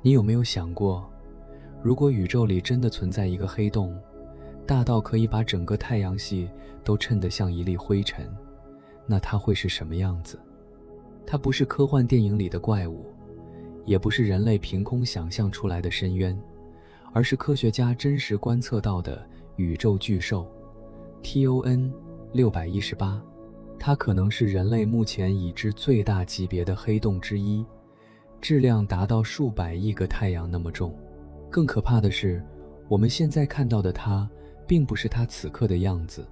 你有没有想过，如果宇宙里真的存在一个黑洞，大到可以把整个太阳系都衬得像一粒灰尘，那它会是什么样子？它不是科幻电影里的怪物，也不是人类凭空想象出来的深渊，而是科学家真实观测到的宇宙巨兽 TON 618。它可能是人类目前已知最大级别的黑洞之一，质量达到数百亿个太阳那么重。更可怕的是，我们现在看到的它并不是它此刻的样子，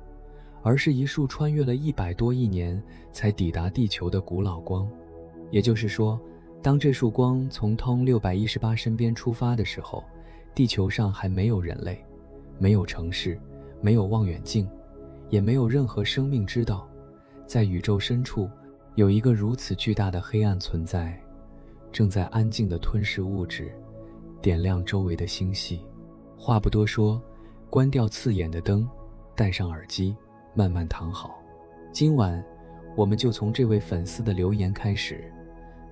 而是一束穿越了100多亿年才抵达地球的古老光。也就是说，当这束光从 TON 618身边出发的时候，地球上还没有人类，没有城市，没有望远镜，也没有任何生命知道，在宇宙深处有一个如此巨大的黑暗存在，正在安静地吞噬物质，点亮周围的星系。话不多说，关掉刺眼的灯，戴上耳机，慢慢躺好。今晚我们就从这位粉丝的留言开始，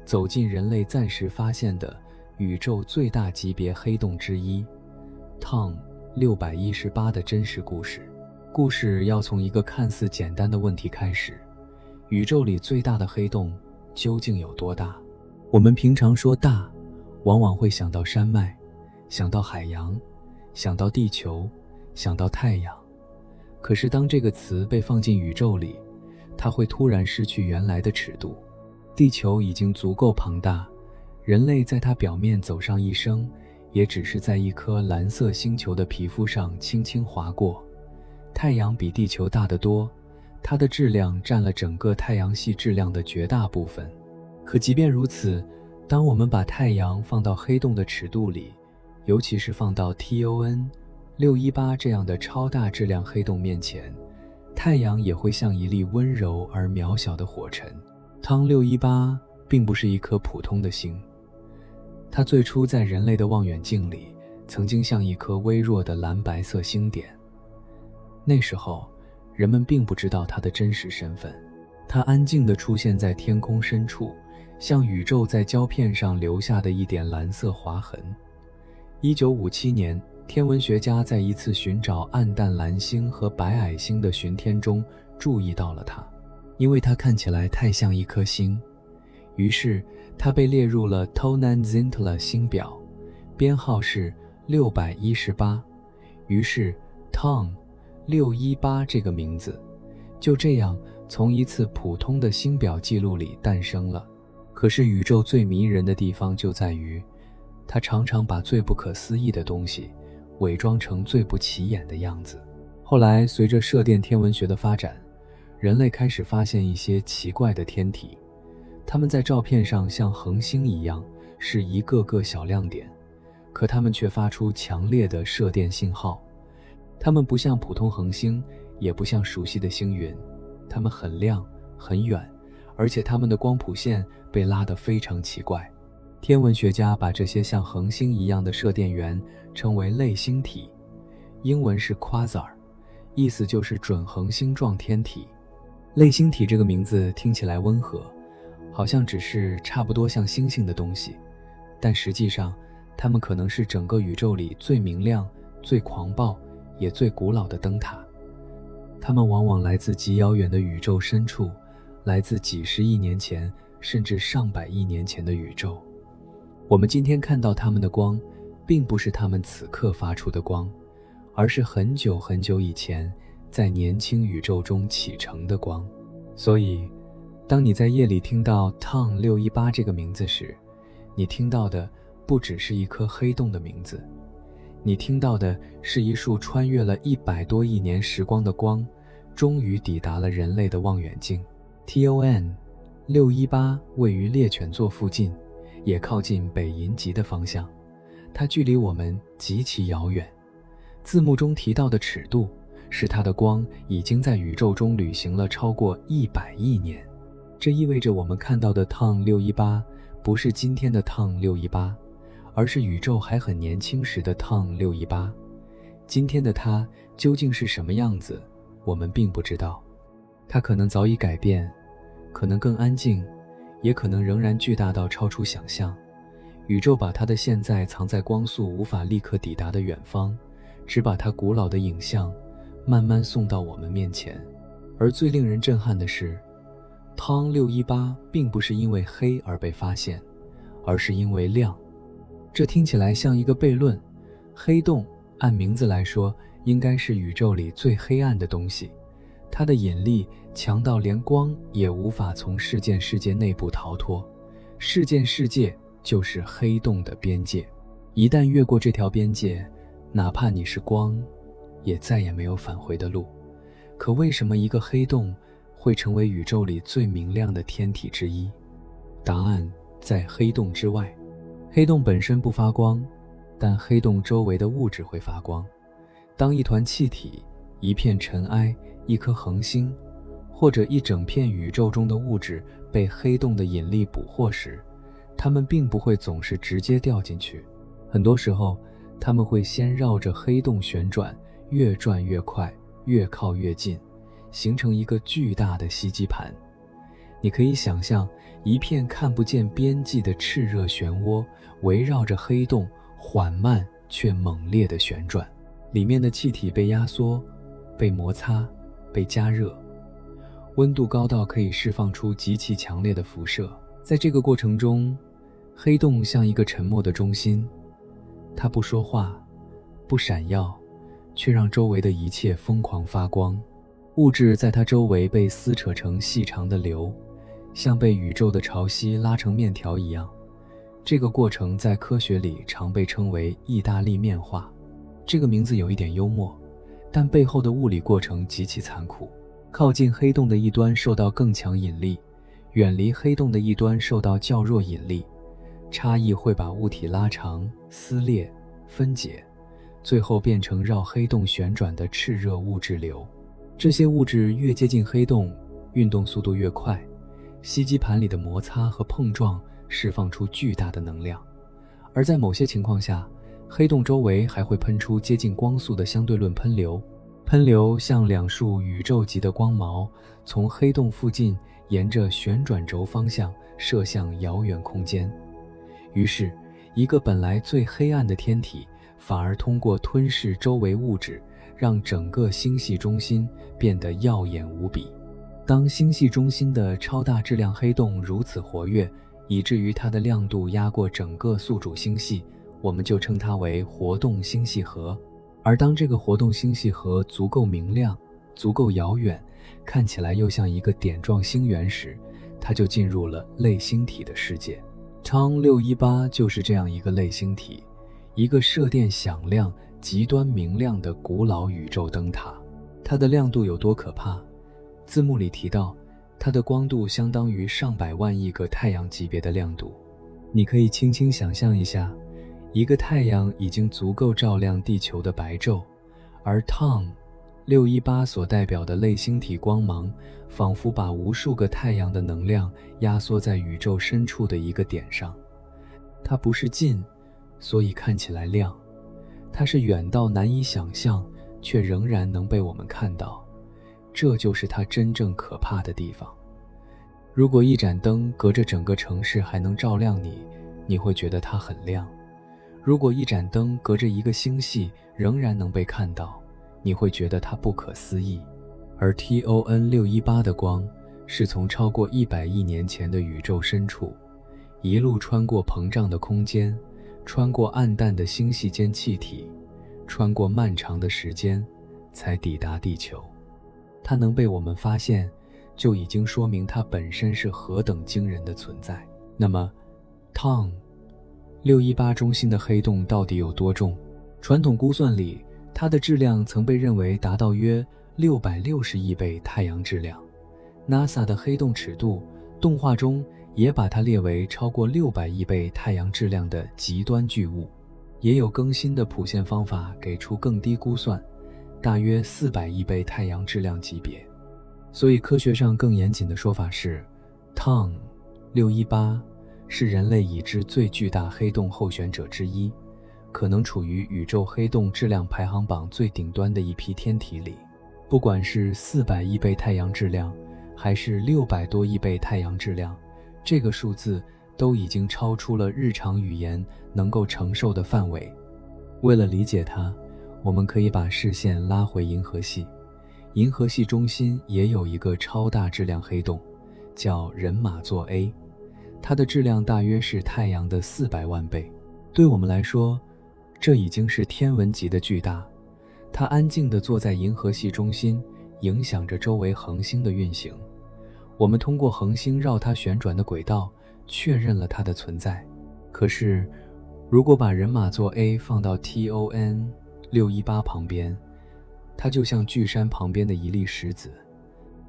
走进人类暂时发现的宇宙最大级别黑洞之一 TON 618的真实故事。故事要从一个看似简单的问题开始：宇宙里最大的黑洞究竟有多大？我们平常说大，往往会想到山脉，想到海洋，想到地球，想到太阳。可是当这个词被放进宇宙里，它会突然失去原来的尺度。地球已经足够庞大，人类在它表面走上一生，也只是在一颗蓝色星球的皮肤上轻轻划过。太阳比地球大得多，它的质量占了整个太阳系质量的绝大部分。可即便如此，当我们把太阳放到黑洞的尺度里，尤其是放到 TON 618这样的超大质量黑洞面前，太阳也会像一粒温柔而渺小的火尘。TON 618并不是一颗普通的星，它最初在人类的望远镜里曾经像一颗微弱的蓝白色星点。那时候人们并不知道它的真实身份，它安静地出现在天空深处，像宇宙在胶片上留下的一点蓝色划痕。1957年，天文学家在一次寻找暗淡蓝星和白矮星的巡天中注意到了它，因为它看起来太像一颗星，于是它被列入了 Tonantzintla 星表，编号是618。于是 TON 618这个名字就这样从一次普通的星表记录里诞生了。可是宇宙最迷人的地方就在于，它常常把最不可思议的东西伪装成最不起眼的样子。后来随着射电天文学的发展，人类开始发现一些奇怪的天体，它们在照片上像恒星一样，是一个个小亮点，可它们却发出强烈的射电信号。它们不像普通恒星，也不像熟悉的星云，它们很亮很远，而且它们的光谱线被拉得非常奇怪。天文学家把这些像恒星一样的射电源称为类星体，英文是 quasar， 意思就是准恒星状天体。类星体这个名字听起来温和，好像只是差不多像星星的东西，但实际上它们可能是整个宇宙里最明亮、最狂暴也最古老的灯塔。它们往往来自极遥远的宇宙深处，来自几十亿年前甚至上百亿年前的宇宙。我们今天看到它们的光，并不是它们此刻发出的光，而是很久很久以前在年轻宇宙中启程的光。所以当你在夜里听到 TON 618这个名字时，你听到的不只是一颗黑洞的名字，你听到的是一束穿越了100多亿年时光的光，终于抵达了人类的望远镜。 TON 618位于猎犬座附近，也靠近北银极的方向，它距离我们极其遥远。字幕中提到的尺度是它的光已经在宇宙中旅行了超过100亿年。这意味着我们看到的 TON 618不是今天的 TON 618，而是宇宙还很年轻时的 TON 618。今天的它究竟是什么样子，我们并不知道。它可能早已改变，可能更安静，也可能仍然巨大到超出想象。宇宙把它的现在藏在光速无法立刻抵达的远方，只把它古老的影像慢慢送到我们面前。而最令人震撼的是，汤618并不是因为黑而被发现，而是因为亮。这听起来像一个悖论，黑洞按名字来说应该是宇宙里最黑暗的东西，它的引力强到连光也无法从事件世界内部逃脱，事件世界就是黑洞的边界，一旦越过这条边界，哪怕你是光，也再也没有返回的路。可为什么一个黑洞会成为宇宙里最明亮的天体之一？答案在黑洞之外。黑洞本身不发光，但黑洞周围的物质会发光。当一团气体、一片尘埃、一颗恒星，或者一整片宇宙中的物质被黑洞的引力捕获时，它们并不会总是直接掉进去，很多时候它们会先绕着黑洞旋转，越转越快，越靠越近，形成一个巨大的吸积盘。你可以想象一片看不见边际的炽热漩涡围绕着黑洞缓慢却猛烈地旋转，里面的气体被压缩、被摩擦、被加热，温度高到可以释放出极其强烈的辐射。在这个过程中，黑洞像一个沉默的中心，它不说话，不闪耀，却让周围的一切疯狂发光。物质在它周围被撕扯成细长的流，像被宇宙的潮汐拉成面条一样。这个过程在科学里常被称为意大利面化。这个名字有一点幽默，但背后的物理过程极其残酷。靠近黑洞的一端受到更强引力，远离黑洞的一端受到较弱引力，差异会把物体拉长、撕裂、分解，最后变成绕黑洞旋转的炽热物质流。这些物质越接近黑洞，运动速度越快，吸积盘里的摩擦和碰撞释放出巨大的能量。而在某些情况下，黑洞周围还会喷出接近光速的相对论喷流，喷流像2束宇宙级的光毛，从黑洞附近沿着旋转轴方向射向遥远空间。于是，一个本来最黑暗的天体，反而通过吞噬周围物质，让整个星系中心变得耀眼无比。当星系中心的超大质量黑洞如此活跃，以至于它的亮度压过整个宿主星系，我们就称它为活动星系核。而当这个活动星系核足够明亮、足够遥远，看起来又像一个点状星源时，它就进入了类星体的世界。汤618就是这样一个类星体，一个射电响亮、极端明亮的古老宇宙灯塔。它的亮度有多可怕？字幕里提到，它的光度相当于上百万亿个太阳级别的亮度。你可以轻轻想象一下，一个太阳已经足够照亮地球的白昼，而汤618所代表的类星体光芒，仿佛把无数个太阳的能量压缩在宇宙深处的一个点上。它不是近，所以看起来亮，它是远到难以想象，却仍然能被我们看到。这就是它真正可怕的地方。如果一盏灯隔着整个城市还能照亮你，你会觉得它很亮；如果一盏灯隔着一个星系仍然能被看到，你会觉得它不可思议。而 TON 618的光是从超过100亿年前的宇宙深处，一路穿过膨胀的空间，穿过暗淡的星系间气体，穿过漫长的时间，才抵达地球。它能被我们发现，就已经说明它本身是何等惊人的存在。那么 TON 618中心的黑洞到底有多重？传统估算里，它的质量曾被认为达到约660亿倍太阳质量。 NASA 的黑洞尺度动画中也把它列为超过600亿倍太阳质量的极端巨物。也有更新的谱线方法给出更低估算，大约400亿倍太阳质量级别。所以科学上更严谨的说法是， TON 618是人类已知最巨大黑洞候选者之一，可能处于宇宙黑洞质量排行榜最顶端的一批天体里。不管是400亿倍太阳质量，还是600多亿倍太阳质量，这个数字都已经超出了日常语言能够承受的范围。为了理解它，我们可以把视线拉回银河系。银河系中心也有一个超大质量黑洞，叫人马座 A， 它的质量大约是太阳的400万倍。对我们来说，这已经是天文级的巨大。它安静地坐在银河系中心，影响着周围恒星的运行。我们通过恒星绕它旋转的轨道，确认了它的存在。可是，如果把人马座 A 放到 TON 618旁边，它就像巨山旁边的一粒石子。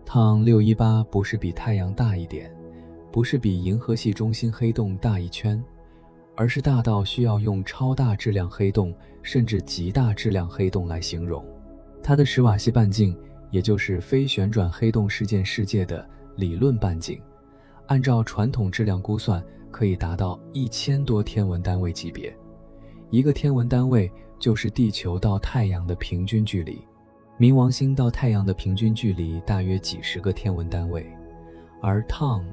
TON 618不是比太阳大一点，不是比银河系中心黑洞大一圈，而是大到需要用超大质量黑洞甚至极大质量黑洞来形容。它的史瓦西半径，也就是非旋转黑洞事件世界的理论半径，按照传统质量估算，可以达到1000多天文单位级别。一个天文单位就是地球到太阳的平均距离，冥王星到太阳的平均距离大约几十个天文单位。而 TON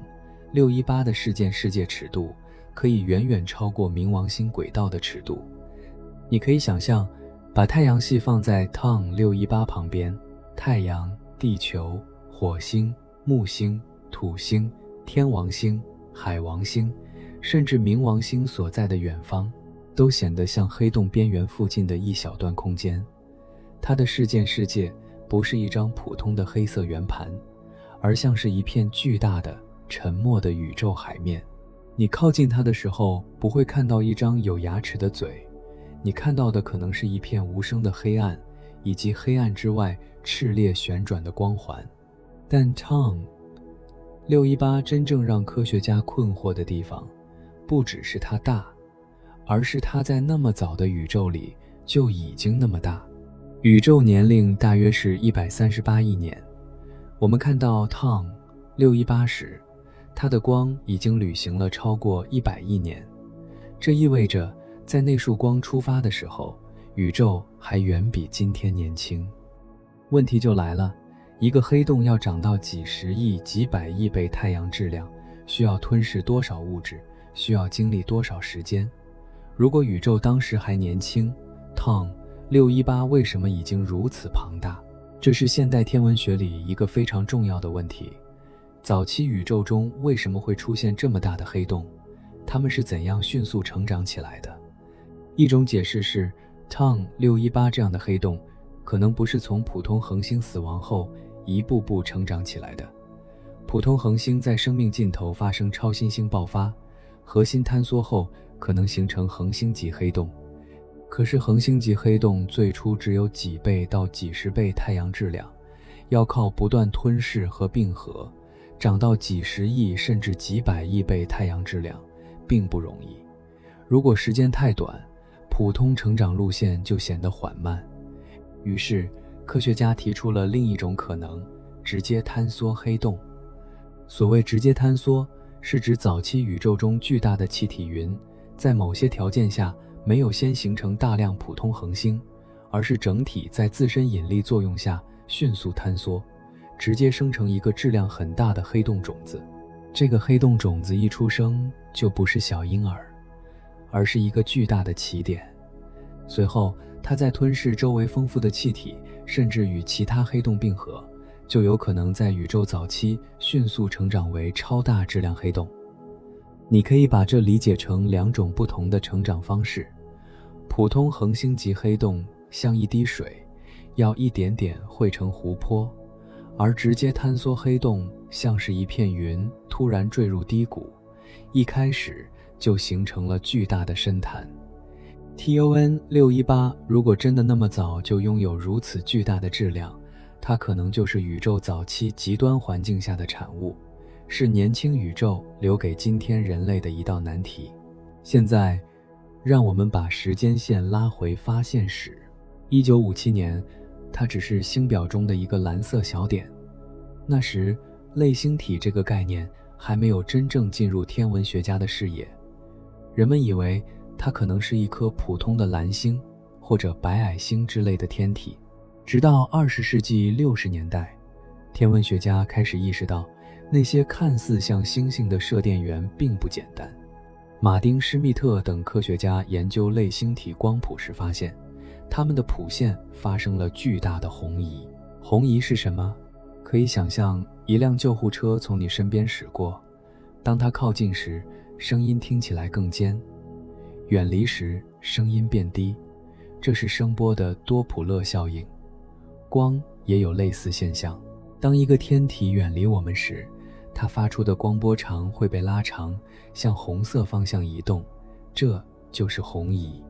618的事件世界尺度可以远远超过冥王星轨道的尺度。你可以想象，把太阳系放在 TON 618旁边，太阳、地球、火星、木星、土星、天王星、海王星，甚至冥王星所在的远方，都显得像黑洞边缘附近的一小段空间。它的事件世界不是一张普通的黑色圆盘，而像是一片巨大的、沉默的宇宙海面。你靠近它的时候，不会看到一张有牙齿的嘴，你看到的可能是一片无声的黑暗，以及黑暗之外炽烈旋转的光环。但 TON 618真正让科学家困惑的地方，不只是它大，而是它在那么早的宇宙里就已经那么大。宇宙年龄大约是138亿年。我们看到 TON 618时，它的光已经旅行了超过100亿年。这意味着在那束光出发的时候，宇宙还远比今天年轻。问题就来了，一个黑洞要长到几十亿、几百亿倍太阳质量，需要吞噬多少物质，需要经历多少时间？如果宇宙当时还年轻， TON 618为什么已经如此庞大？这是现代天文学里一个非常重要的问题。早期宇宙中为什么会出现这么大的黑洞？它们是怎样迅速成长起来的？一种解释是 TON 618这样的黑洞可能不是从普通恒星死亡后一步步成长起来的。普通恒星在生命尽头发生超新星爆发，核心坍缩后可能形成恒星级黑洞。可是恒星级黑洞最初只有几倍到几十倍太阳质量，要靠不断吞噬和并合，长到几十亿甚至几百亿倍太阳质量并不容易。如果时间太短，普通成长路线就显得缓慢。于是科学家提出了另一种可能，直接坍缩黑洞。所谓直接坍缩，是指早期宇宙中巨大的气体云在某些条件下没有先形成大量普通恒星，而是整体在自身引力作用下迅速坍缩，直接生成一个质量很大的黑洞种子。这个黑洞种子一出生就不是小婴儿，而是一个巨大的起点。随后它在吞噬周围丰富的气体，甚至与其他黑洞并合，就有可能在宇宙早期迅速成长为超大质量黑洞。你可以把这理解成两种不同的成长方式。普通恒星级黑洞像一滴水，要一点点汇成湖泊，而直接坍缩黑洞像是一片云突然坠入低谷，一开始就形成了巨大的深潭。TON 618如果真的那么早就拥有如此巨大的质量，它可能就是宇宙早期极端环境下的产物，是年轻宇宙留给今天人类的一道难题。现在让我们把时间线拉回发现史。1957年，它只是星表中的一个蓝色小点。那时类星体这个概念还没有真正进入天文学家的视野，人们以为它可能是一颗普通的蓝星或者白矮星之类的天体。直到20世纪60年代，天文学家开始意识到那些看似像星星的射电源并不简单。马丁·施密特等科学家研究类星体光谱时发现，它们的谱线发生了巨大的红移。红移是什么？可以想象一辆救护车从你身边驶过，当它靠近时，声音听起来更尖；远离时，声音变低。这是声波的多普勒效应。光也有类似现象。当一个天体远离我们时，它发出的光波长会被拉长，向红色方向移动，这就是红移。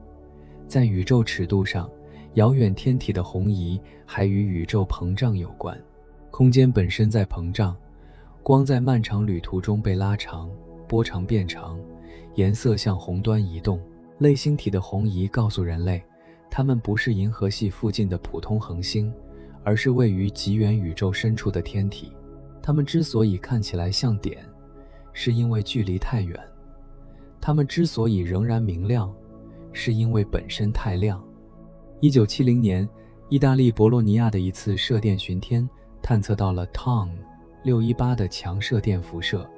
在宇宙尺度上，遥远天体的红移还与宇宙膨胀有关。空间本身在膨胀，光在漫长旅途中被拉长，波长变长，颜色向红端移动。类星体的红移告诉人类，它们不是银河系附近的普通恒星，而是位于极远宇宙深处的天体。它们之所以看起来像点，是因为距离太远；它们之所以仍然明亮，是因为本身太亮。1970年，意大利博洛尼亚的一次射电巡天探测到了 TON 618的强射电辐射。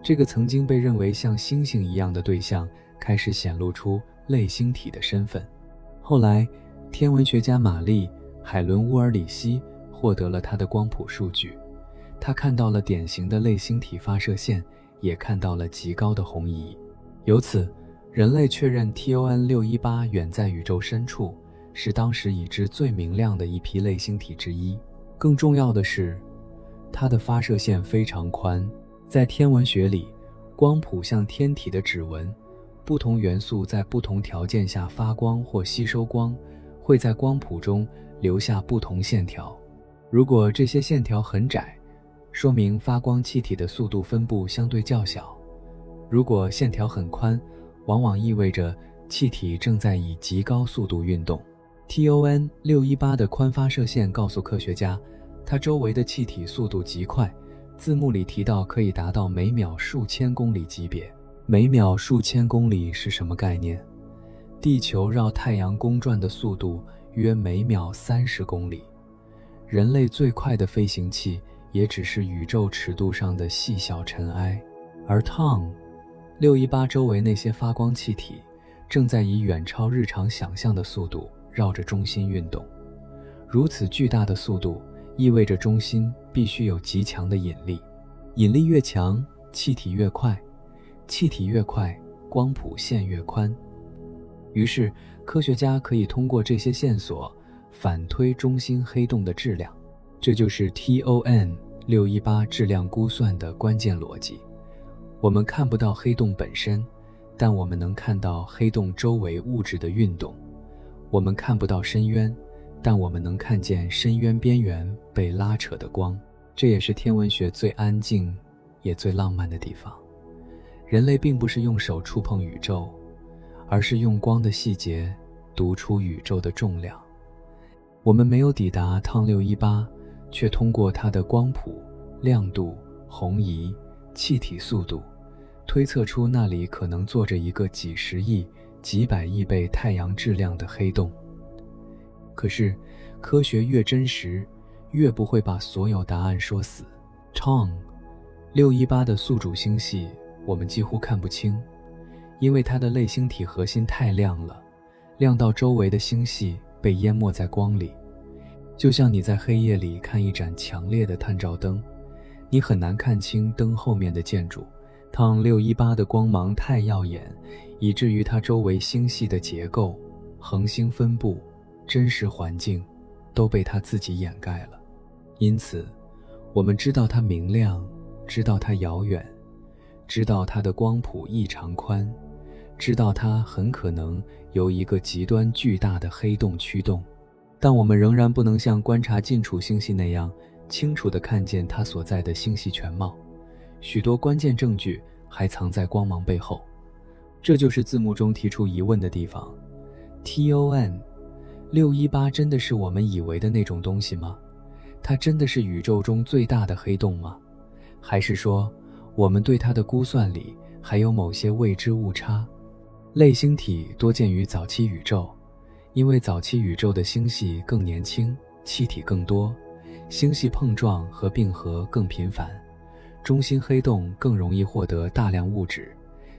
这个曾经被认为像星星一样的对象开始显露出类星体的身份。后来，天文学家玛丽·海伦·乌尔里希获得了他的光谱数据，他看到了典型的类星体发射线，也看到了极高的红移。由此，人类确认 TON 618远在宇宙深处，是当时已知最明亮的一批类星体之一。更重要的是，它的发射线非常宽。在天文学里，光谱像天体的指纹，不同元素在不同条件下发光或吸收光，会在光谱中留下不同线条。如果这些线条很窄，说明发光气体的速度分布相对较小；如果线条很宽，往往意味着气体正在以极高速度运动。TON 618的宽发射线告诉科学家，它周围的气体速度极快，字幕里提到可以达到每秒数千公里级别。每秒数千公里是什么概念？地球绕太阳公转的速度约每秒30公里。人类最快的飞行器也只是宇宙尺度上的细小尘埃。而 TON 618周围那些发光气体正在以远超日常想象的速度绕着中心运动。如此巨大的速度意味着中心必须有极强的引力，引力越强，气体越快，气体越快，光谱线越宽。于是，科学家可以通过这些线索反推中心黑洞的质量。这就是 TON 618质量估算的关键逻辑。我们看不到黑洞本身，但我们能看到黑洞周围物质的运动。我们看不到深渊，但我们能看见深渊边缘被拉扯的光。这也是天文学最安静也最浪漫的地方。人类并不是用手触碰宇宙，而是用光的细节读出宇宙的重量。我们没有抵达TON 618，却通过它的光谱、亮度、红移、气体速度，推测出那里可能坐着一个几十亿、几百亿倍太阳质量的黑洞。可是，科学越真实，越不会把所有答案说死。TON 618的宿主星系我们几乎看不清，因为它的类星体核心太亮了，亮到周围的星系被淹没在光里。就像你在黑夜里看一盏强烈的探照灯，你很难看清灯后面的建筑。TON 618的光芒太耀眼，以至于它周围星系的结构、恒星分布、真实环境都被它自己掩盖了。因此，我们知道它明亮，知道它遥远，知道它的光谱异常宽，知道它很可能由一个极端巨大的黑洞驱动，但我们仍然不能像观察近处星系那样清楚地看见它所在的星系全貌。许多关键证据还藏在光芒背后。这就是字幕中提出疑问的地方。TON 618真的是我们以为的那种东西吗？它真的是宇宙中最大的黑洞吗？还是说，我们对它的估算里还有某些未知误差？类星体多见于早期宇宙，因为早期宇宙的星系更年轻，气体更多，星系碰撞和并合更频繁，中心黑洞更容易获得大量物质，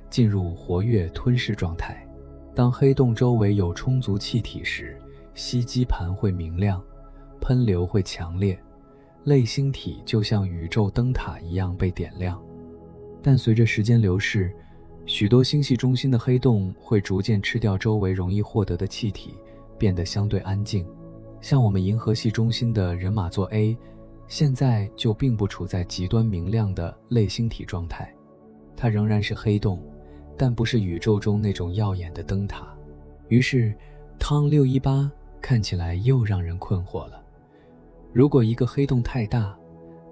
进入活跃吞噬状态。当黑洞周围有充足气体时，吸积盘会明亮，喷流会强烈，类星体就像宇宙灯塔一样被点亮。但随着时间流逝，许多星系中心的黑洞会逐渐吃掉周围容易获得的气体，变得相对安静。像我们银河系中心的人马座 A， 现在就并不处在极端明亮的类星体状态，它仍然是黑洞，但不是宇宙中那种耀眼的灯塔。于是汤618看起来又让人困惑了。如果一个黑洞太大，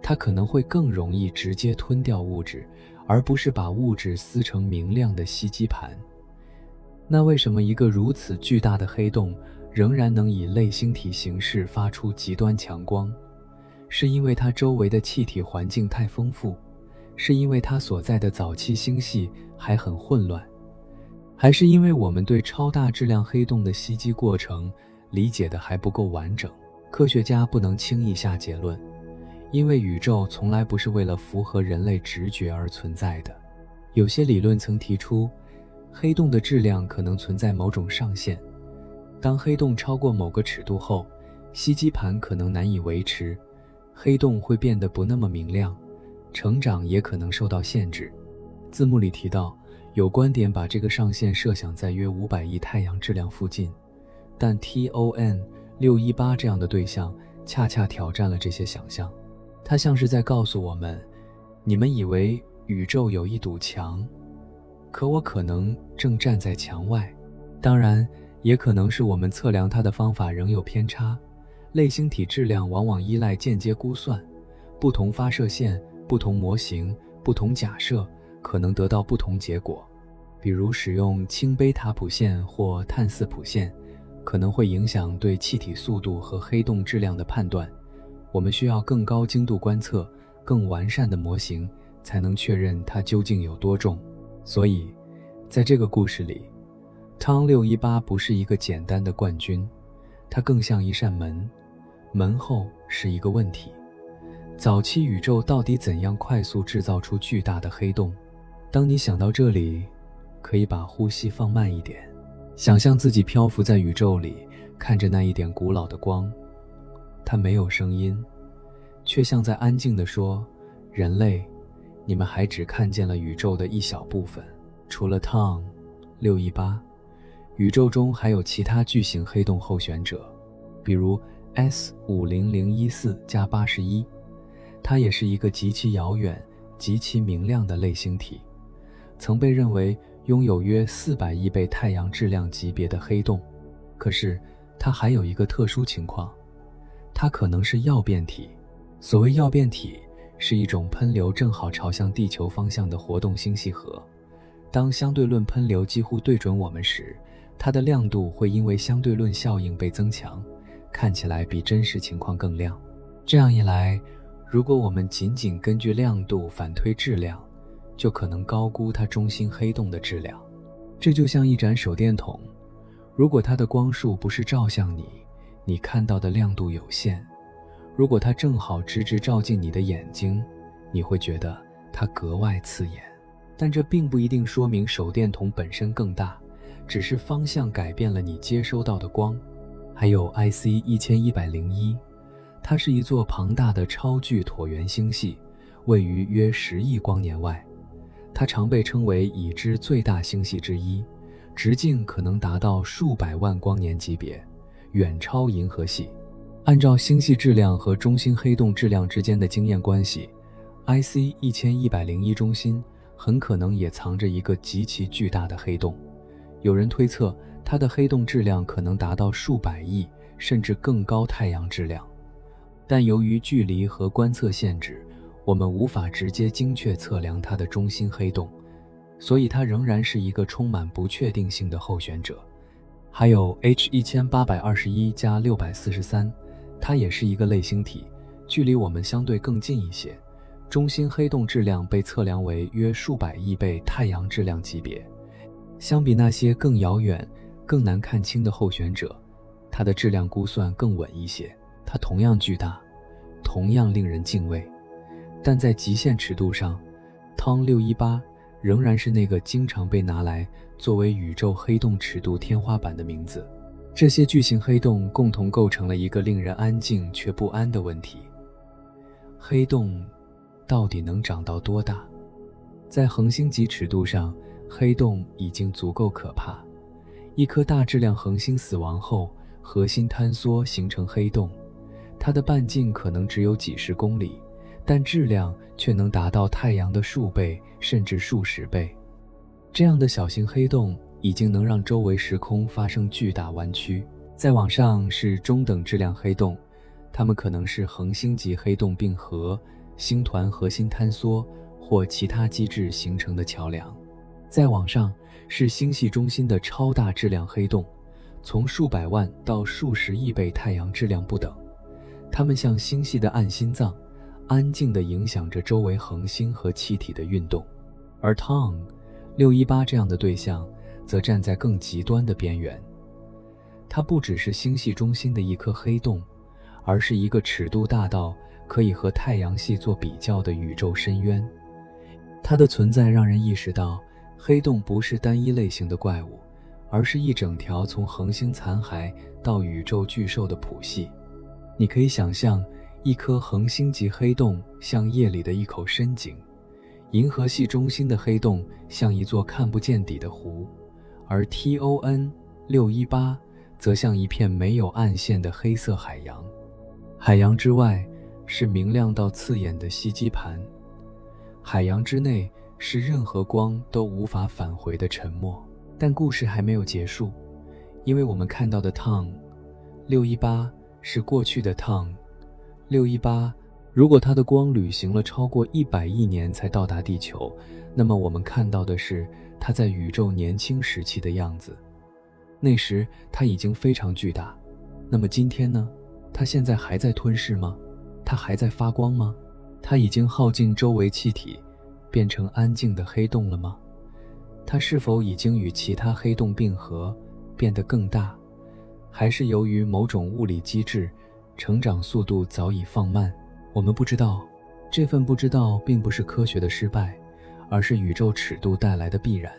它可能会更容易直接吞掉物质，而不是把物质撕成明亮的吸积盘。那为什么一个如此巨大的黑洞仍然能以类星体形式发出极端强光？是因为它周围的气体环境太丰富？是因为它所在的早期星系还很混乱？还是因为我们对超大质量黑洞的吸积过程理解的还不够完整？科学家不能轻易下结论，因为宇宙从来不是为了符合人类直觉而存在的。有些理论曾提出，黑洞的质量可能存在某种上限，当黑洞超过某个尺度后，吸积盘可能难以维持，黑洞会变得不那么明亮，成长也可能受到限制。字幕里提到，有观点把这个上限设想在约500亿太阳质量附近，但 TON618 这样的对象恰恰挑战了这些想象。它像是在告诉我们，你们以为宇宙有一堵墙，可我可能正站在墙外。当然，也可能是我们测量它的方法仍有偏差。类星体质量往往依赖间接估算，不同发射线、不同模型、不同假设可能得到不同结果。比如使用氢贝塔谱线或碳四谱线，可能会影响对气体速度和黑洞质量的判断。我们需要更高精度观测、更完善的模型，才能确认它究竟有多重。所以，在这个故事里，汤618不是一个简单的冠军，它更像一扇门，门后是一个问题：早期宇宙到底怎样快速制造出巨大的黑洞？当你想到这里，可以把呼吸放慢一点，想象自己漂浮在宇宙里，看着那一点古老的光。它没有声音，却像在安静地说：人类，你们还只看见了宇宙的一小部分。除了汤618，宇宙中还有其他巨型黑洞候选者，比如 S50014+81，它也是一个极其遥远、极其明亮的类星体，曾被认为拥有约400亿倍太阳质量级别的黑洞。可是它还有一个特殊情况，它可能是曜变体。所谓曜变体，是一种喷流正好朝向地球方向的活动星系核。当相对论喷流几乎对准我们时，它的亮度会因为相对论效应被增强，看起来比真实情况更亮。这样一来，如果我们仅仅根据亮度反推质量，就可能高估它中心黑洞的质量。这就像一盏手电筒，如果它的光束不是照向你，你看到的亮度有限；如果它正好直直照进你的眼睛，你会觉得它格外刺眼。但这并不一定说明手电筒本身更大，只是方向改变了你接收到的光。还有 IC1101，它是一座庞大的超巨椭圆星系，位于约10亿光年外。它常被称为已知最大星系之一，直径可能达到数百万光年级别，远超银河系。按照星系质量和中心黑洞质量之间的经验关系， IC1101 中心很可能也藏着一个极其巨大的黑洞。有人推测，它的黑洞质量可能达到数百亿甚至更高太阳质量。但由于距离和观测限制，我们无法直接精确测量它的中心黑洞，所以它仍然是一个充满不确定性的候选者。还有 H1821+643，它也是一个类星体，距离我们相对更近一些，中心黑洞质量被测量为约数百亿倍太阳质量级别。相比那些更遥远、更难看清的候选者，它的质量估算更稳一些。它同样巨大，同样令人敬畏，但在极限尺度上，汤618仍然是那个经常被拿来作为宇宙黑洞尺度天花板的名字。这些巨型黑洞共同构成了一个令人安静却不安的问题：黑洞到底能长到多大？在恒星级尺度上，黑洞已经足够可怕。一颗大质量恒星死亡后，核心坍缩形成黑洞，它的半径可能只有几十公里，但质量却能达到太阳的数倍甚至数十倍。这样的小型黑洞已经能让周围时空发生巨大弯曲。再往上是中等质量黑洞，它们可能是恒星级黑洞并合、星团核心坍缩或其他机制形成的桥梁。再往上是星系中心的超大质量黑洞，从数百万到数十亿倍太阳质量不等。它们像星系的暗心脏，安静地影响着周围恒星和气体的运动。而 TON 618这样的对象则站在更极端的边缘。它不只是星系中心的一颗黑洞，而是一个尺度大到可以和太阳系做比较的宇宙深渊。它的存在让人意识到，黑洞不是单一类型的怪物，而是一整条从恒星残骸到宇宙巨兽的谱系。你可以想象，一颗恒星级黑洞像夜里的一口深井，银河系中心的黑洞像一座看不见底的湖，而 TON 618则像一片没有暗线的黑色海洋。海洋之外是明亮到刺眼的吸积盘，海洋之内是任何光都无法返回的沉默。但故事还没有结束，因为我们看到的 TON 618是过去的 TON 618。如果它的光旅行了超过100亿年才到达地球，那么我们看到的是它在宇宙年轻时期的样子。那时它已经非常巨大。那么今天呢？它现在还在吞噬吗？它还在发光吗？它已经耗尽周围气体，变成安静的黑洞了吗？它是否已经与其他黑洞并合，变得更大？还是由于某种物理机制，成长速度早已放慢？我们不知道。这份不知道并不是科学的失败，而是宇宙尺度带来的必然。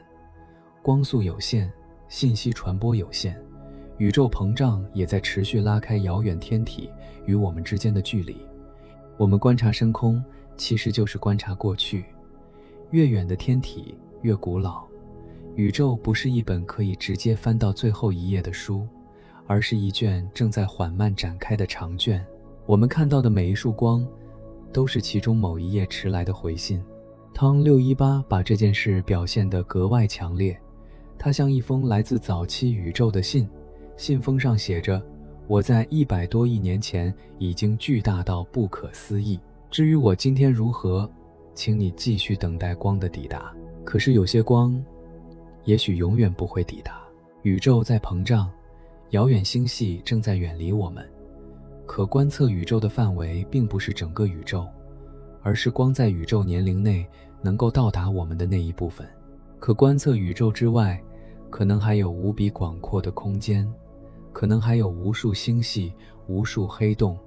光速有限，信息传播有限，宇宙膨胀也在持续拉开遥远天体与我们之间的距离。我们观察深空，其实就是观察过去。越远的天体越古老。宇宙不是一本可以直接翻到最后一页的书，而是一卷正在缓慢展开的长卷。我们看到的每一束光，都是其中某一页迟来的回信。TON 618把这件事表现得格外强烈，它像一封来自早期宇宙的信，信封上写着：我在100多亿年前已经巨大到不可思议，至于我今天如何，请你继续等待光的抵达。可是有些光也许永远不会抵达。宇宙在膨胀，遥远星系正在远离我们。可观测宇宙的范围并不是整个宇宙，而是光在宇宙年龄内能够到达我们的那一部分。可观测宇宙之外，可能还有无比广阔的空间，可能还有无数星系、无数黑洞、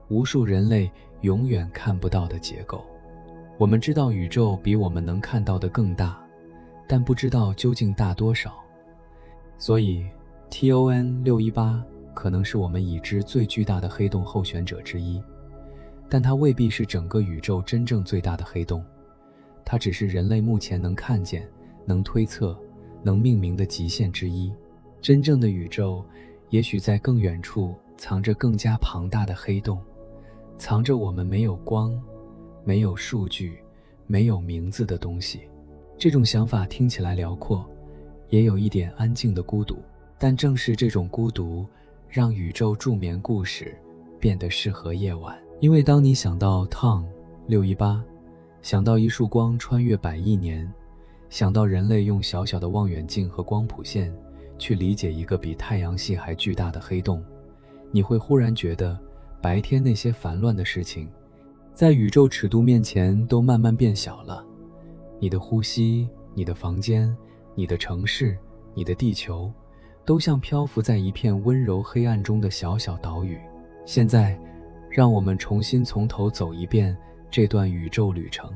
无数人类永远看不到的结构。我们知道宇宙比我们能看到的更大，但不知道究竟大多少。所以 TON 618可能是我们已知最巨大的黑洞候选者之一，但它未必是整个宇宙真正最大的黑洞，它只是人类目前能看见、能推测、能命名的极限之一。真正的宇宙也许在更远处藏着更加庞大的黑洞，藏着我们没有光、没有数据、没有名字的东西。这种想法听起来辽阔，也有一点安静的孤独，但正是这种孤独让宇宙助眠故事变得适合夜晚。因为当你想到 TON 618，想到一束光穿越100亿年，想到人类用小小的望远镜和光谱线去理解一个比太阳系还巨大的黑洞，你会忽然觉得白天那些烦乱的事情在宇宙尺度面前都慢慢变小了。你的呼吸、你的房间、你的城市、你的地球，都像漂浮在一片温柔黑暗中的小小岛屿。现在让我们重新从头走一遍这段宇宙旅程。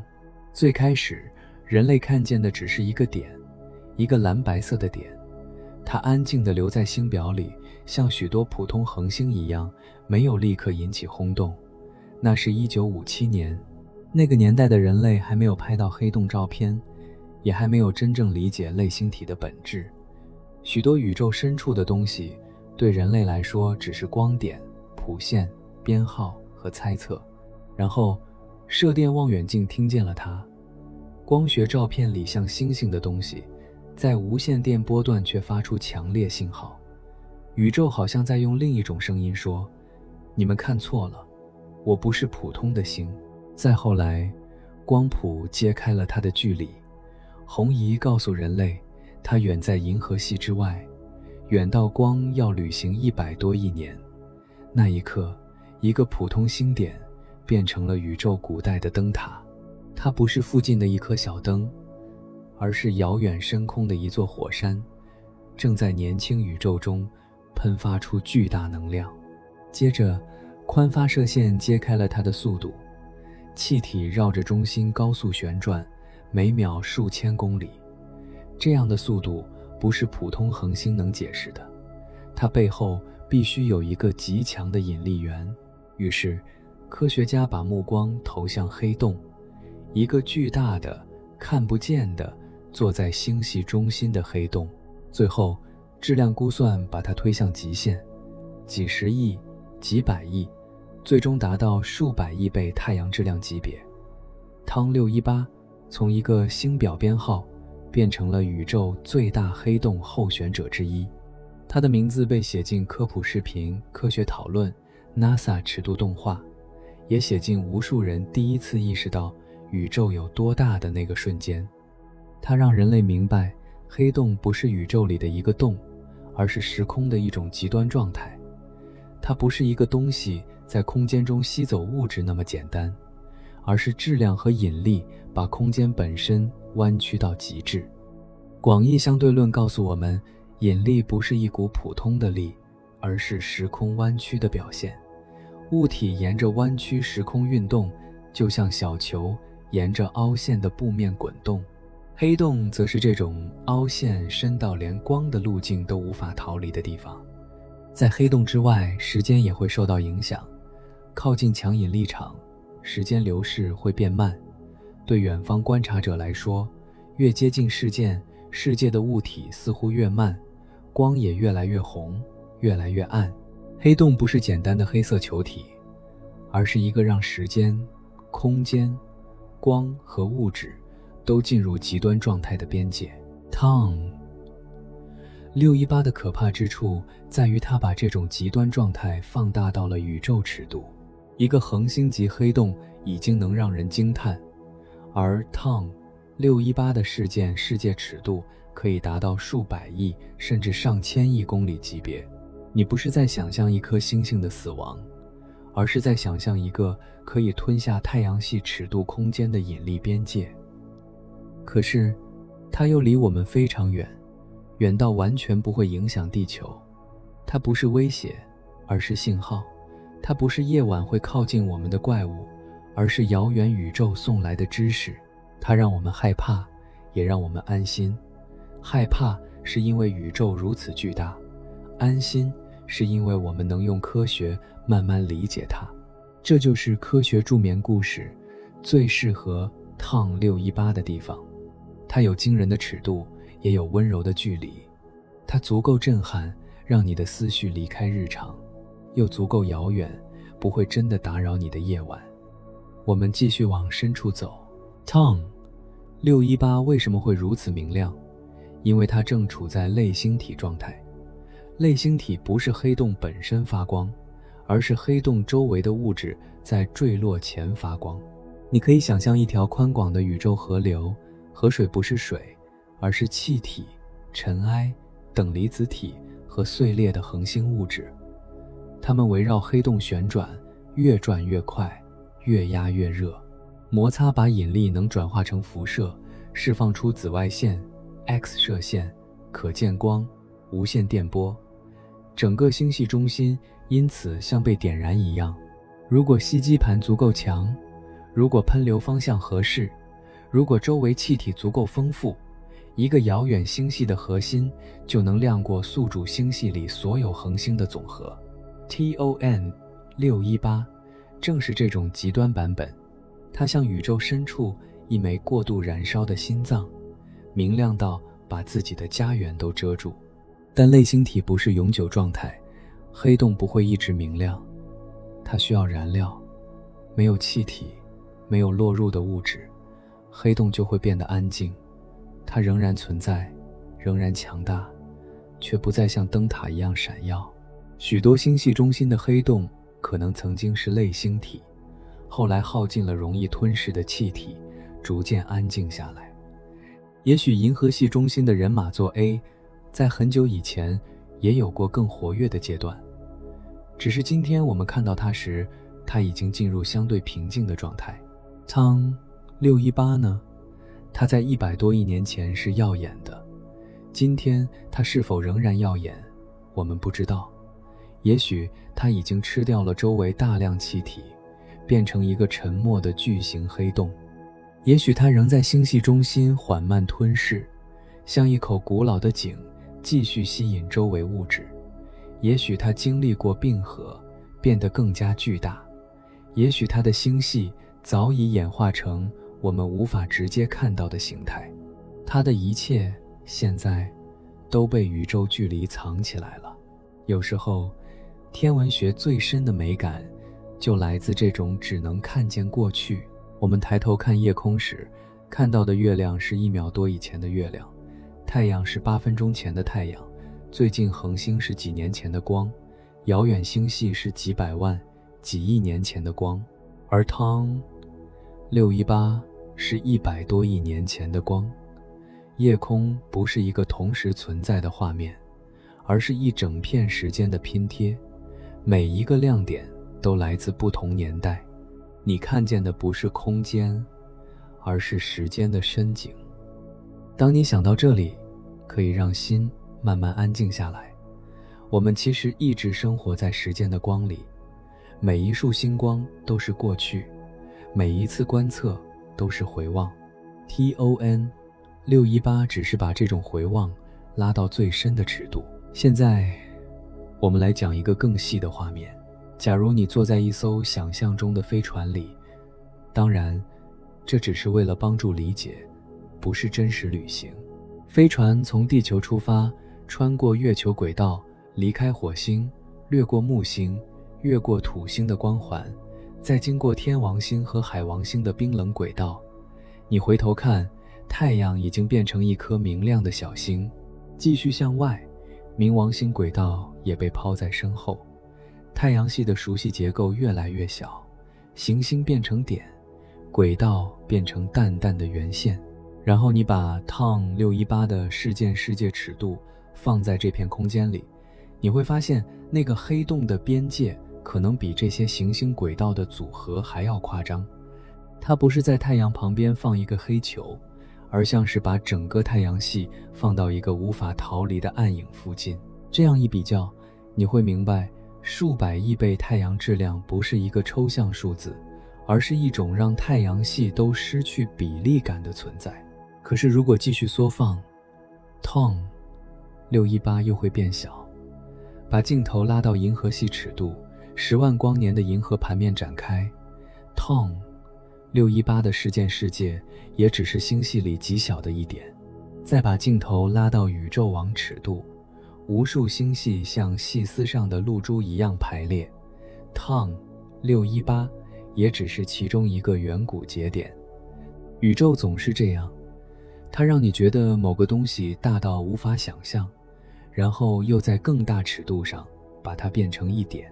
最开始，人类看见的只是一个点，一个蓝白色的点，它安静地留在星表里，像许多普通恒星一样，没有立刻引起轰动。那是1957年，那个年代的人类还没有拍到黑洞照片，也还没有真正理解类星体的本质。许多宇宙深处的东西，对人类来说只是光点、谱线、编号和猜测。然后，射电望远镜听见了它。光学照片里像星星的东西，在无线电波段却发出强烈信号。宇宙好像在用另一种声音说：你们看错了，我不是普通的星。再后来，光谱揭开了它的距离，红移告诉人类，它远在银河系之外，远到光要旅行100多亿年。那一刻，一个普通星点变成了宇宙古代的灯塔。它不是附近的一颗小灯，而是遥远深空的一座火山，正在年轻宇宙中喷发出巨大能量。接着，宽发射线揭开了它的速度，气体绕着中心高速旋转，每秒数千公里。这样的速度不是普通恒星能解释的，它背后必须有一个极强的引力源。于是，科学家把目光投向黑洞，一个巨大的、看不见的、坐在星系中心的黑洞。最后，质量估算把它推向极限，几十亿、几百亿，最终达到数百亿倍太阳质量级别。汤618从一个星表编号变成了宇宙最大黑洞候选者之一。它的名字被写进科普视频、科学讨论、NASA 尺度动画，也写进无数人第一次意识到宇宙有多大的那个瞬间。它让人类明白，黑洞不是宇宙里的一个洞，而是时空的一种极端状态。它不是一个东西在空间中吸走物质那么简单，而是质量和引力把空间本身弯曲到极致。广义相对论告诉我们，引力不是一股普通的力，而是时空弯曲的表现。物体沿着弯曲时空运动，就像小球沿着凹陷的布面滚动。黑洞则是这种凹陷深到连光的路径都无法逃离的地方。在黑洞之外，时间也会受到影响。靠近强引力场，时间流逝会变慢。对远方观察者来说，越接近事件，世界的物体似乎越慢，光也越来越红，越来越暗。黑洞不是简单的黑色球体，而是一个让时间、空间、光和物质都进入极端状态的边界。618的可怕之处在于它把这种极端状态放大到了宇宙尺度。一个恒星级黑洞已经能让人惊叹，而618的事件世界尺度可以达到数百亿甚至上千亿公里级别。你不是在想象一颗星星的死亡，而是在想象一个可以吞下太阳系尺度空间的引力边界。可是，它又离我们非常远，远到完全不会影响地球。它不是威胁，而是信号。它不是夜晚会靠近我们的怪物，而是遥远宇宙送来的知识。它让我们害怕，也让我们安心。害怕是因为宇宙如此巨大，安心是因为我们能用科学慢慢理解它。这就是科学助眠故事最适合618的地方。它有惊人的尺度，也有温柔的距离。它足够震撼，让你的思绪离开日常，又足够遥远，不会真的打扰你的夜晚。我们继续往深处走。618为什么会如此明亮？因为它正处在类星体状态。类星体不是黑洞本身发光，而是黑洞周围的物质在坠落前发光。你可以想象一条宽广的宇宙河流，河水不是水，而是气体、尘埃、等离子体和碎裂的恒星物质。它们围绕黑洞旋转，越转越快，越压越热。摩擦把引力能转化成辐射，释放出紫外线、X 射线、可见光、无线电波。整个星系中心因此像被点燃一样。如果吸积盘足够强，如果喷流方向合适，如果周围气体足够丰富，一个遥远星系的核心就能亮过宿主星系里所有恒星的总和。TON 618正是这种极端版本，它像宇宙深处一枚过度燃烧的心脏，明亮到把自己的家园都遮住。但类星体不是永久状态，黑洞不会一直明亮，它需要燃料。没有气体，没有落入的物质，黑洞就会变得安静。它仍然存在，仍然强大，却不再像灯塔一样闪耀。许多星系中心的黑洞可能曾经是类星体，后来耗尽了容易吞噬的气体，逐渐安静下来。也许银河系中心的人马座 A 在很久以前也有过更活跃的阶段，只是今天我们看到它时，它已经进入相对平静的状态。TON 618呢？它在100多亿年前是耀眼的，今天它是否仍然耀眼，我们不知道。也许它已经吃掉了周围大量气体，变成一个沉默的巨型黑洞。也许它仍在星系中心缓慢吞噬，像一口古老的井，继续吸引周围物质。也许它经历过并合，变得更加巨大。也许它的星系早已演化成我们无法直接看到的形态，它的一切现在都被宇宙距离藏起来了。有时候，天文学最深的美感就来自这种只能看见过去。我们抬头看夜空时，看到的月亮是1秒多以前的月亮，太阳是8分钟前的太阳，最近恒星是几年前的光，遥远星系是几百万、几亿年前的光，而TON 618是100多亿年前的光。夜空不是一个同时存在的画面，而是一整片时间的拼贴，每一个亮点都来自不同年代。你看见的不是空间，而是时间的深景。当你想到这里，可以让心慢慢安静下来。我们其实一直生活在时间的光里，每一束星光都是过去，每一次观测都是回望。TON 618只是把这种回望拉到最深的尺度。现在我们来讲一个更细的画面。假如你坐在一艘想象中的飞船里，当然这只是为了帮助理解，不是真实旅行。飞船从地球出发，穿过月球轨道，离开火星，掠过木星，越过土星的光环，再经过天王星和海王星的冰冷轨道。你回头看，太阳已经变成一颗明亮的小星。继续向外，冥王星轨道也被抛在身后。太阳系的熟悉结构越来越小，行星变成点，轨道变成淡淡的圆线。然后你把 TON 618的事件世界尺度放在这片空间里，你会发现那个黑洞的边界可能比这些行星轨道的组合还要夸张。它不是在太阳旁边放一个黑球，而像是把整个太阳系放到一个无法逃离的暗影附近。这样一比较，你会明白数百亿倍太阳质量不是一个抽象数字，而是一种让太阳系都失去比例感的存在。可是如果继续缩放， TON 618又会变小。把镜头拉到银河系尺度，10万光年的银河盘面展开， TON 618的事件世界也只是星系里极小的一点。再把镜头拉到宇宙网尺度，无数星系像细丝上的露珠一样排列， TON 618也只是其中一个远古节点。宇宙总是这样，它让你觉得某个东西大到无法想象，然后又在更大尺度上把它变成一点。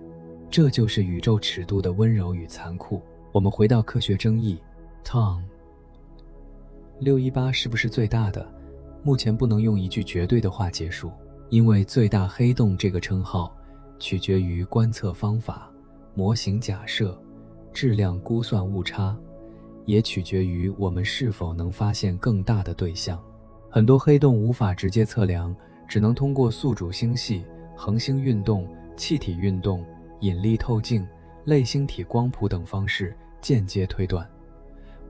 这就是宇宙尺度的温柔与残酷。我们回到科学争议， TON 618是不是最大的？目前不能用一句绝对的话结束，因为最大黑洞这个称号取决于观测方法、模型假设、质量估算误差，也取决于我们是否能发现更大的对象。很多黑洞无法直接测量，只能通过宿主星系、恒星运动、气体运动、引力透镜、类星体光谱等方式间接推断。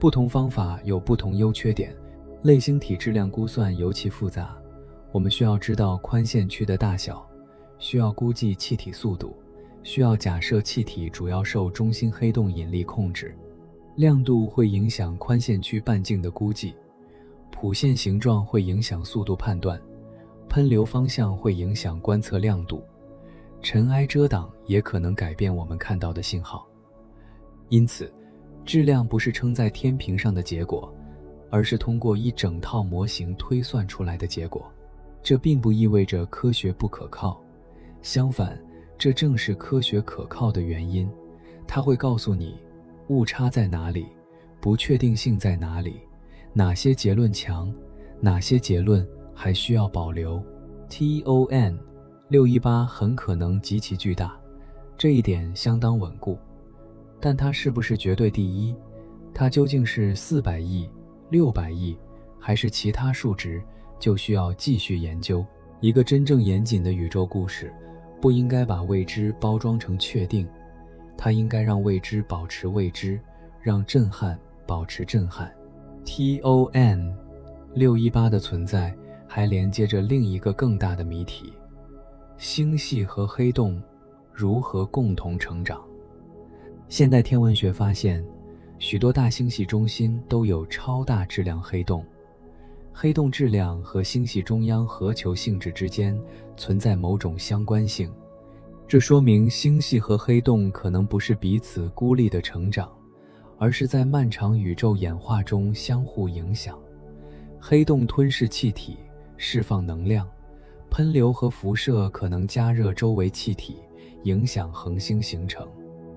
不同方法有不同优缺点，类星体质量估算尤其复杂。我们需要知道宽线区的大小，需要估计气体速度，需要假设气体主要受中心黑洞引力控制。亮度会影响宽线区半径的估计，谱线形状会影响速度判断，喷流方向会影响观测亮度，尘埃遮挡也可能改变我们看到的信号。因此，质量不是称在天平上的结果，而是通过一整套模型推算出来的结果。这并不意味着科学不可靠，相反，这正是科学可靠的原因。它会告诉你误差在哪里，不确定性在哪里，哪些结论强，哪些结论还需要保留。TON 618很可能极其巨大，这一点相当稳固。但它是不是绝对第一？它究竟是400亿、600亿，还是其他数值，就需要继续研究。一个真正严谨的宇宙故事，不应该把未知包装成确定，它应该让未知保持未知，让震撼保持震撼。TON 618的存在还连接着另一个更大的谜题：星系和黑洞如何共同成长？现代天文学发现，许多大星系中心都有超大质量黑洞，黑洞质量和星系中央核球性质之间存在某种相关性。这说明星系和黑洞可能不是彼此孤立的成长，而是在漫长宇宙演化中相互影响。黑洞吞噬气体，释放能量，喷流和辐射可能加热周围气体，影响恒星形成。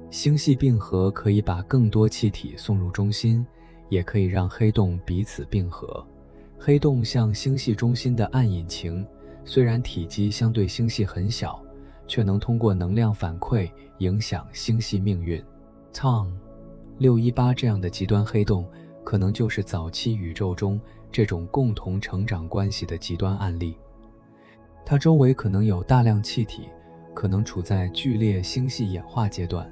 星系并合可以把更多气体送入中心，也可以让黑洞彼此并合。黑洞像星系中心的暗引擎，虽然体积相对星系很小，却能通过能量反馈影响星系命运。TON 618这样的极端黑洞，可能就是早期宇宙中这种共同成长关系的极端案例。它周围可能有大量气体，可能处在剧烈星系演化阶段，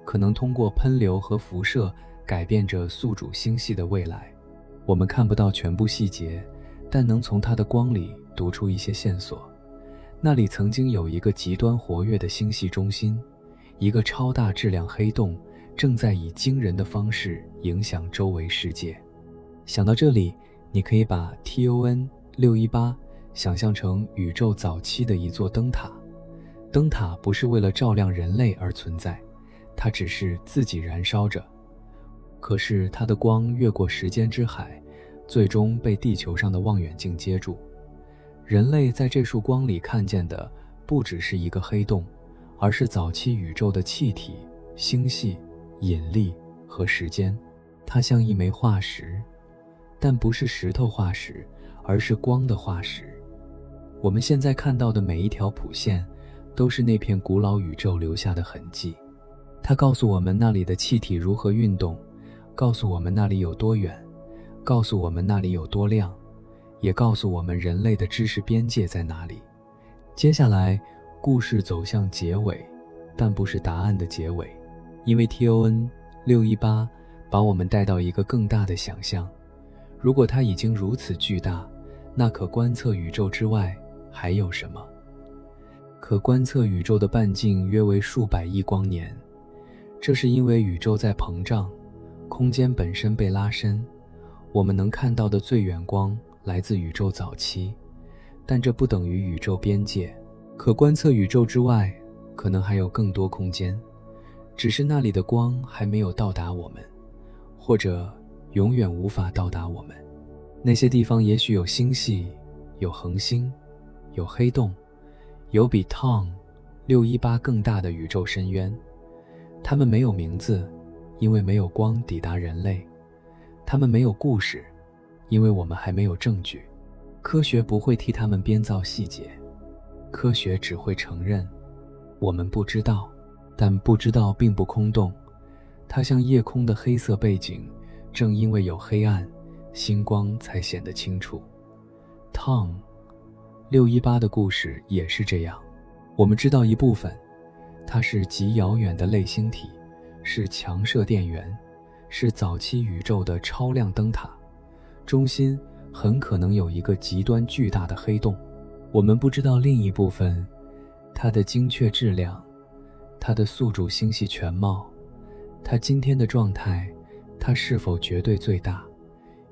可能通过喷流和辐射改变着宿主星系的未来。我们看不到全部细节，但能从它的光里读出一些线索。那里曾经有一个极端活跃的星系中心，一个超大质量黑洞正在以惊人的方式影响周围世界。想到这里，你可以把 TON 618想象成宇宙早期的一座灯塔。灯塔不是为了照亮人类而存在，它只是自己燃烧着。可是它的光越过时间之海，最终被地球上的望远镜接住。人类在这束光里看见的不只是一个黑洞，而是早期宇宙的气体、星系、引力和时间。它像一枚化石，但不是石头化石，而是光的化石。我们现在看到的每一条谱线，都是那片古老宇宙留下的痕迹。它告诉我们那里的气体如何运动，告诉我们那里有多远，告诉我们那里有多亮，也告诉我们人类的知识边界在哪里。接下来，故事走向结尾，但不是答案的结尾，因为 TON 618把我们带到一个更大的想象。如果它已经如此巨大，那可观测宇宙之外还有什么？可观测宇宙的半径约为数百亿光年，这是因为宇宙在膨胀，空间本身被拉伸。我们能看到的最远光来自宇宙早期，但这不等于宇宙边界。可观测宇宙之外，可能还有更多空间，只是那里的光还没有到达我们，或者永远无法到达我们。那些地方也许有星系，有恒星，有黑洞，有比 TON 618更大的宇宙深渊。它们没有名字，因为没有光抵达人类。它们没有故事，因为我们还没有证据。科学不会替它们编造细节，科学只会承认我们不知道。但不知道并不空洞，它像夜空的黑色背景，正因为有黑暗，星光才显得清楚。TON 618的故事也是这样。我们知道一部分，它是极遥远的类星体，是强射电源，是早期宇宙的超亮灯塔，中心很可能有一个极端巨大的黑洞。我们不知道另一部分，它的精确质量，它的宿主星系全貌，它今天的状态，它是否绝对最大，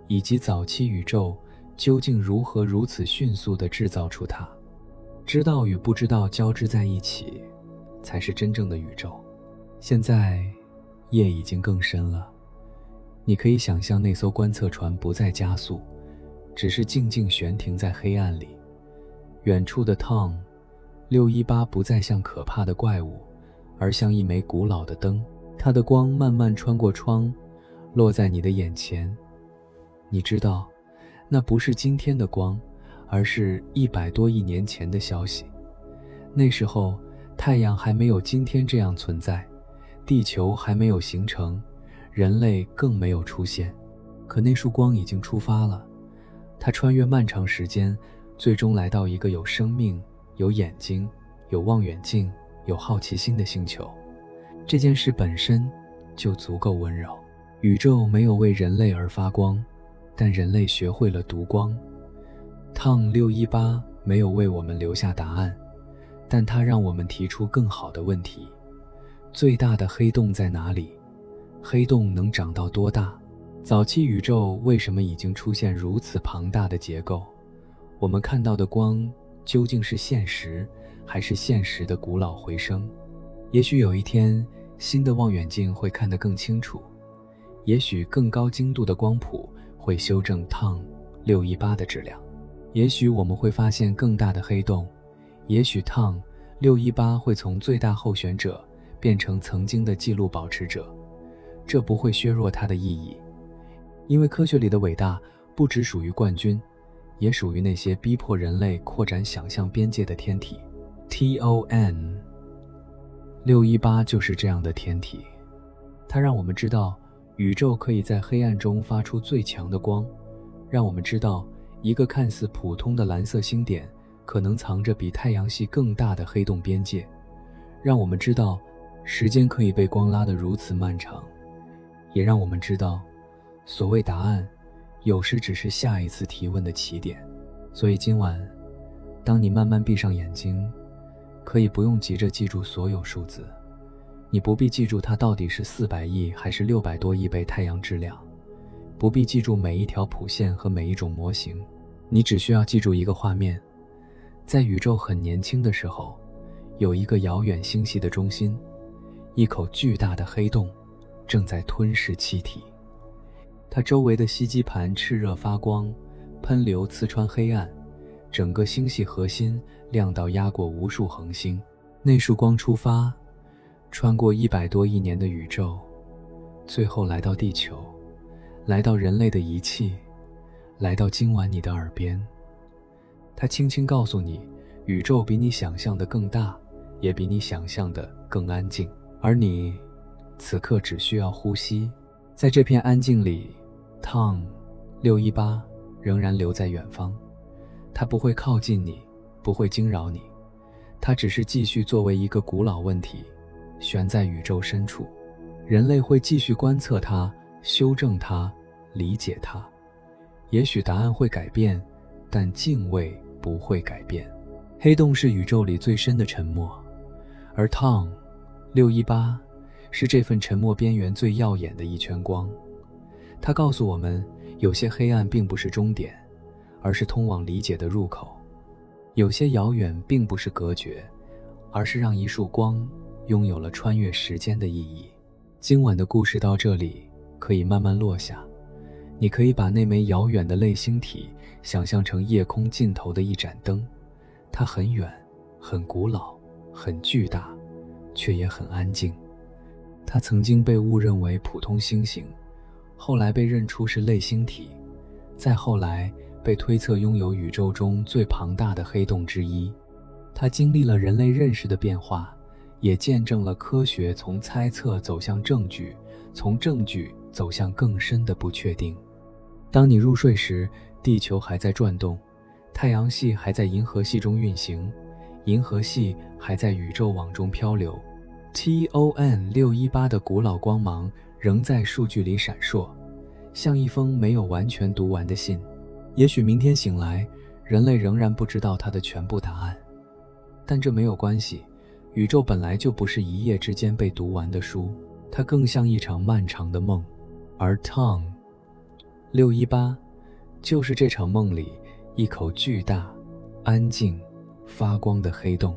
以及早期宇宙究竟如何如此迅速地制造出它。知道与不知道交织在一起，才是真正的宇宙。现在夜已经更深了，你可以想象那艘观测船不再加速，只是静静悬停在黑暗里。远处的 Tom 618不再像可怕的怪物，而像一枚古老的灯，它的光慢慢穿过窗，落在你的眼前。你知道，那不是今天的光，而是100多亿年前的消息。那时候，太阳还没有今天这样存在，地球还没有形成，人类更没有出现。可那束光已经出发了，它穿越漫长时间，最终来到一个有生命、有眼睛、有望远镜、有好奇心的星球。这件事本身就足够温柔。宇宙没有为人类而发光，但人类学会了读光。Tom 618没有为我们留下答案，但它让我们提出更好的问题。最大的黑洞在哪里？黑洞能长到多大？早期宇宙为什么已经出现如此庞大的结构？我们看到的光究竟是现实，还是现实的古老回声？也许有一天，新的望远镜会看得更清楚，也许更高精度的光谱会修正 Tom 618的质量，也许我们会发现更大的黑洞，也许 Tom 618会从最大候选者变成曾经的记录保持者。这不会削弱它的意义，因为科学里的伟大不只属于冠军，也属于那些逼迫人类扩展想象边界的天体。 TON 618就是这样的天体，它让我们知道宇宙可以在黑暗中发出最强的光，让我们知道一个看似普通的蓝色星点可能藏着比太阳系更大的黑洞边界，让我们知道时间可以被光拉得如此漫长，也让我们知道所谓答案有时只是下一次提问的起点。所以今晚当你慢慢闭上眼睛，可以不用急着记住所有数字，你不必记住它到底是400亿还是600多亿倍太阳质量，不必记住每一条谱线和每一种模型，你只需要记住一个画面。在宇宙很年轻的时候，有一个遥远星系的中心，一口巨大的黑洞正在吞噬气体，它周围的吸积盘炽热发光，喷流刺穿黑暗，整个星系核心亮到压过无数恒星。那束光出发，穿过100多亿年的宇宙，最后来到地球，来到人类的仪器，来到今晚你的耳边。它轻轻告诉你，宇宙比你想象的更大，也比你想象的更安静，而你此刻只需要呼吸。在这片安静里， Tom 618仍然留在远方，它不会靠近你，不会惊扰你，它只是继续作为一个古老问题悬在宇宙深处。人类会继续观测它，修正它，理解它。也许答案会改变，但敬畏不会改变。黑洞是宇宙里最深的沉默，而 Tom 618是这份沉默边缘最耀眼的一圈光。它告诉我们，有些黑暗并不是终点，而是通往理解的入口；有些遥远并不是隔绝，而是让一束光拥有了穿越时间的意义。今晚的故事到这里可以慢慢落下，你可以把那枚遥远的类星体想象成夜空尽头的一盏灯，它很远，很古老，很巨大，却也很安静。它曾经被误认为普通星星，后来被认出是类星体，再后来被推测拥有宇宙中最庞大的黑洞之一。它经历了人类认识的变化，也见证了科学从猜测走向证据，从证据走向更深的不确定。当你入睡时，地球还在转动，太阳系还在银河系中运行，银河系还在宇宙网中漂流。TON 618的古老光芒仍在数据里闪烁，像一封没有完全读完的信。也许明天醒来，人类仍然不知道它的全部答案，但这没有关系，宇宙本来就不是一夜之间被读完的书，它更像一场漫长的梦。而 Tom 618就是这场梦里一口巨大、安静、发光的黑洞。